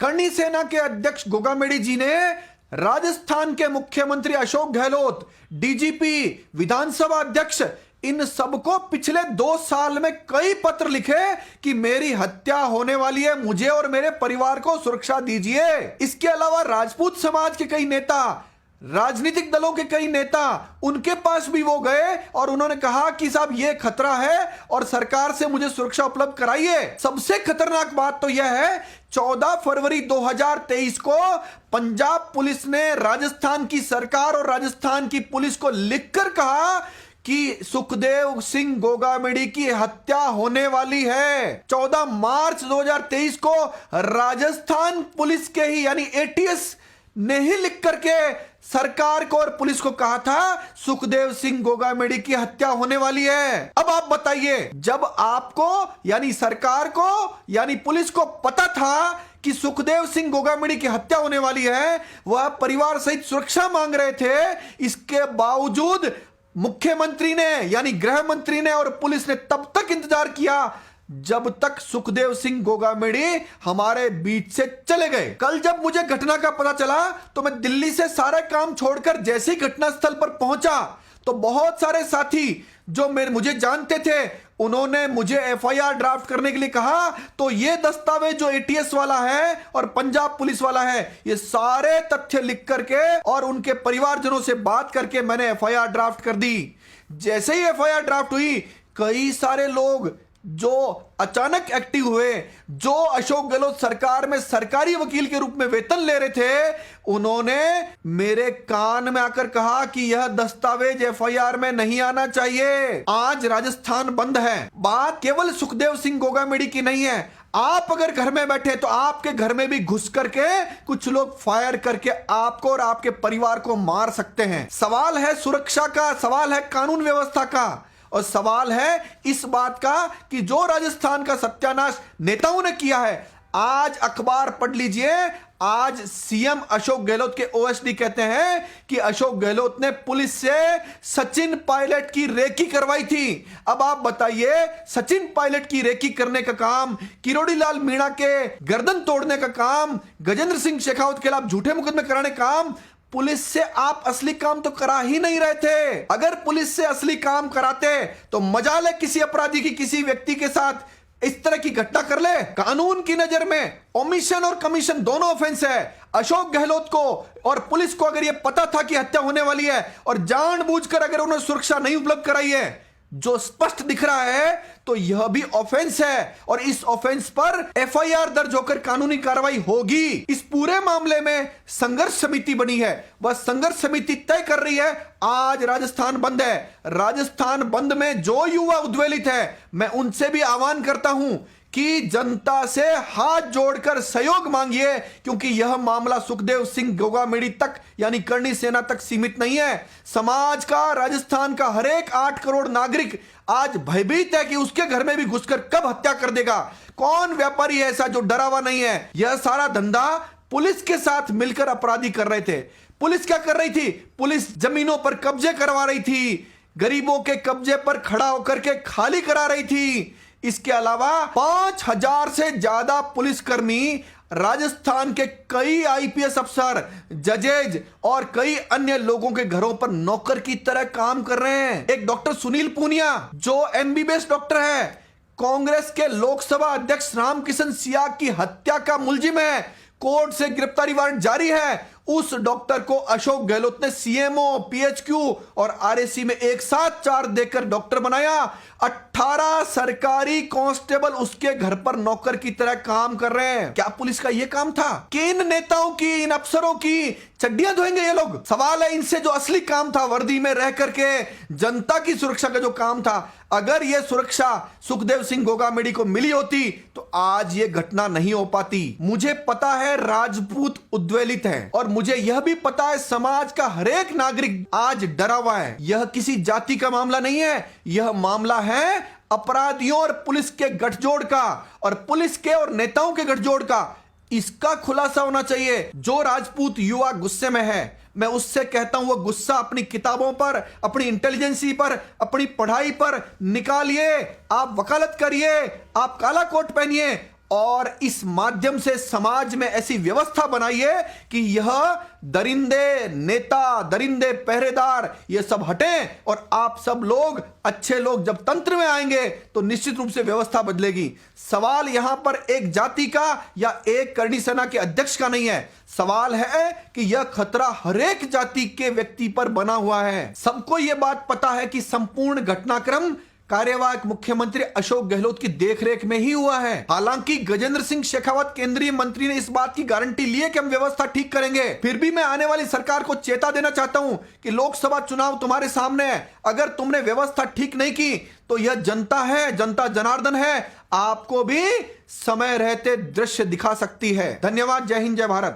करणी सेना के अध्यक्ष गोगामेडी जी ने राजस्थान के मुख्यमंत्री अशोक गहलोत, डीजीपी, विधानसभा अध्यक्ष, इन सबको पिछले 2 साल में कई पत्र लिखे कि मेरी हत्या होने वाली है, मुझे और मेरे परिवार को सुरक्षा दीजिए। इसके अलावा राजपूत समाज के कई नेता, राजनीतिक दलों के कई नेता, उनके पास भी वो गए और उन्होंने कहा कि साहब ये खतरा है और सरकार से मुझे सुरक्षा उपलब्ध कराइए। सबसे खतरनाक बात तो यह है 14 फरवरी 2023 को पंजाब पुलिस ने राजस्थान की सरकार और राजस्थान की पुलिस को लिखकर कहा कि सुखदेव सिंह गोगामेडी की हत्या होने वाली है। 14 मार्च 2023 को राजस्थान पुलिस के ही यानी एटीएस ने ही लिख करके सरकार को और पुलिस को कहा था सुखदेव सिंह गोगामेडी की हत्या होने वाली है। अब आप बताइए, जब आपको यानी सरकार को यानी पुलिस को पता था कि सुखदेव सिंह गोगामेडी की हत्या होने वाली है, वह परिवार सहित सुरक्षा मांग रहे थे, इसके बावजूद मुख्यमंत्री ने यानी गृह मंत्री ने और पुलिस ने तब तक इंतजार किया जब तक सुखदेव सिंह गोगामेडी हमारे बीच से चले गए। कल जब मुझे घटना का पता चला तो मैं दिल्ली से सारा काम छोड़कर जैसे ही घटनास्थल पर पहुंचा तो बहुत सारे साथी जो मुझे जानते थे उन्होंने मुझे एफआईआर ड्राफ्ट करने के लिए कहा। तो ये दस्तावेज जो एटीएस वाला है और पंजाब पुलिस वाला है, ये सारे तथ्य लिख करके और उनके परिवारजनों से बात करके मैंने एफआईआर ड्राफ्ट कर दी। जैसे ही एफआईआर ड्राफ्ट हुई, कई सारे लोग जो अचानक एक्टिव हुए, जो अशोक गहलोत सरकार में सरकारी वकील के रूप में वेतन ले रहे थे, उन्होंने मेरे कान में आकर कहा कि यह दस्तावेज एफआईआर में नहीं आना चाहिए। आज राजस्थान बंद है। बात केवल सुखदेव सिंह गोगामेडी की नहीं है। आप अगर घर में बैठे तो आपके घर में भी घुस करके कुछ लोग फायर करके आपको और आपके परिवार को मार सकते हैं। सवाल है सुरक्षा का, सवाल है कानून व्यवस्था का और सवाल है इस बात का कि जो राजस्थान का सत्यानाश नेताओं ने किया है। आज अखबार पढ़ लीजिए, आज सीएम अशोक गहलोत के ओएसडी कहते हैं कि अशोक गहलोत ने पुलिस से सचिन पायलट की रेकी करवाई थी। अब आप बताइए, सचिन पायलट की रेकी करने का काम, किरोड़ी लाल मीणा के गर्दन तोड़ने का काम, गजेंद्र सिंह शेखावत के खिलाफ झूठे मुकदमे कराने का काम, पुलिस से आप असली काम तो करा ही नहीं रहे थे। अगर पुलिस से असली काम कराते तो मजाल है किसी अपराधी की किसी व्यक्ति के साथ इस तरह की घटना कर ले। कानून की नजर में ओमिशन और कमीशन दोनों ऑफेंस है। अशोक गहलोत को और पुलिस को अगर यह पता था कि हत्या होने वाली है और जानबूझकर अगर उन्होंने सुरक्षा नहीं उपलब्ध कराई है, जो स्पष्ट दिख रहा है, तो यह भी ऑफेंस है और इस ऑफेंस पर एफआईआर दर्ज होकर कानूनी कार्रवाई होगी। इस पूरे मामले में संघर्ष समिति बनी है। वह संघर्ष समिति तय कर रही है आज राजस्थान बंद है। राजस्थान बंद में जो युवा उद्वेलित है, मैं उनसे भी आह्वान करता हूं कि जनता से हाथ जोड़कर सहयोग मांगिए, क्योंकि यह मामला सुखदेव सिंह गोगामेडी तक यानी करणी सेना तक सीमित नहीं है। समाज का, राजस्थान का हर एक 8 करोड़ नागरिक आज भयभीत है कि उसके घर में भी घुसकर कब हत्या कर देगा। कौन व्यापारी है ऐसा जो डरा हुआ नहीं है? यह सारा धंधा पुलिस के साथ मिलकर अपराधी कर रहे थे। पुलिस क्या कर रही थी? पुलिस जमीनों पर कब्जे करवा रही थी, गरीबों के कब्जे पर खड़ा होकर के खाली करा रही थी। इसके अलावा 5000 से ज्यादा पुलिसकर्मी, राजस्थान के कई आईपीएस अफसर, जजेज और कई अन्य लोगों के घरों पर नौकर की तरह काम कर रहे हैं। एक डॉक्टर सुनील पूनिया जो एमबीबीएस डॉक्टर है, कांग्रेस के लोकसभा अध्यक्ष रामकिशन सियाग की हत्या का मुलजिम है, कोर्ट से गिरफ्तारी वारंट जारी है। उस डॉक्टर को अशोक गहलोत ने सीएमओ, पीएचक्यू और आरएसी में एक साथ 4 देकर डॉक्टर बनाया। 18 सरकारी कांस्टेबल उसके घर पर नौकर की तरह काम कर रहे हैं। क्या पुलिस का यह काम था कि इन नेताओं की, इन अफसरों की चड्डियां धोएंगे ये लोग? सवाल है इनसे जो असली काम था, वर्दी में रह करके जनता की सुरक्षा का जो काम था, अगर यह सुरक्षा सुखदेव सिंह गोगामेडी को मिली होती तो आज ये घटना नहीं हो पाती। मुझे पता है राजपूत उद्वेलित है और मुझे यह भी पता है समाज का हर एक नागरिक आज डरा हुआ है। यह किसी जाति का मामला नहीं है, यह मामला है अपराधियों और पुलिस के गठजोड़ का और पुलिस के और नेताओं के गठजोड़ का। इसका खुलासा होना चाहिए। जो राजपूत युवा गुस्से में है, मैं उससे कहता हूं वो गुस्सा अपनी किताबों पर, अपनी इंटेलिजेंसी पर, अपनी पढ़ाई पर निकालिए। आप वकालत करिए, आप काला कोट पहनिए और इस माध्यम से समाज में ऐसी व्यवस्था बनाइए कि यह दरिंदे नेता, दरिंदे पहरेदार ये सब हटें और आप सब लोग, अच्छे लोग जब तंत्र में आएंगे तो निश्चित रूप से व्यवस्था बदलेगी। सवाल यहां पर एक जाति का या एक करणी सेना के अध्यक्ष का नहीं है, सवाल है कि यह खतरा हरेक जाति के व्यक्ति पर बना हुआ है। सबको यह बात पता है कि संपूर्ण घटनाक्रम कार्यवाहक मुख्यमंत्री अशोक गहलोत की देखरेख में ही हुआ है। हालांकि गजेंद्र सिंह शेखावत केंद्रीय मंत्री ने इस बात की गारंटी ली है कि हम व्यवस्था ठीक करेंगे। फिर भी मैं आने वाली सरकार को चेता देना चाहता हूं कि लोकसभा चुनाव तुम्हारे सामने है। अगर तुमने व्यवस्था ठीक नहीं की तो यह जनता है, जनता जनार्दन है, आपको भी समय रहते दृश्य दिखा सकती है। धन्यवाद। जय हिंद, जय भारत।